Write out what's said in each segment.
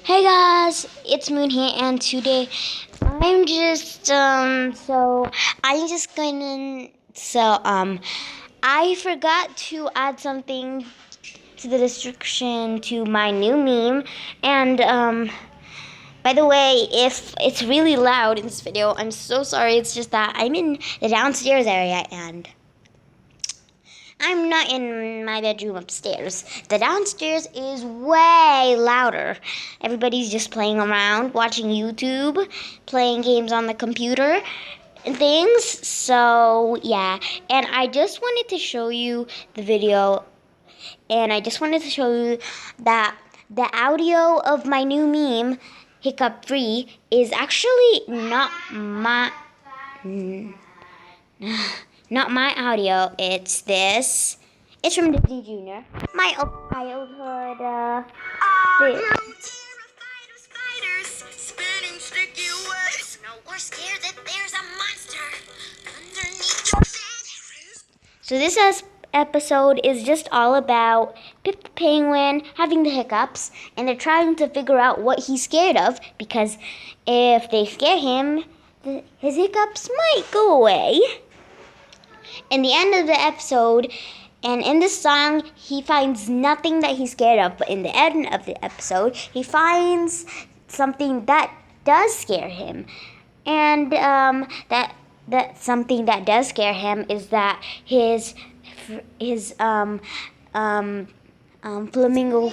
Hey guys, it's Moon here, and today I'm just gonna I forgot to add something to the description to my new meme, and by the way, if it's really loud in this video, I'm so sorry. It's just that I'm in the downstairs area and I'm not in my bedroom upstairs. The downstairs is way louder. Everybody's just playing around, watching YouTube, playing games on the computer and things. So, yeah. And I just wanted to show you the video. And I just wanted to show you that the audio of my new meme, Hiccup Free, is actually not my audio. It's this. It's from Disney Junior. My childhood. So episode is just all about Pip the Penguin having the hiccups, and they're trying to figure out what he's scared of, because if they scare him, his hiccups might go away. In the end of the episode, and in this song, he finds nothing that he's scared of. But in the end of the episode, he finds something that does scare him. And that something that does scare him is that his flamingo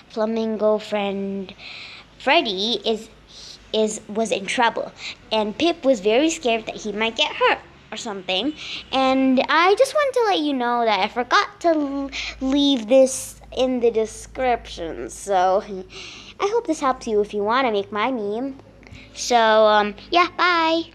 flamingo friend Freddy was in trouble, and Pip was very scared that he might get hurt or something. And I just wanted to let you know that I forgot to leave this in the description. So I hope this helps you if you want to make my meme. So yeah, bye.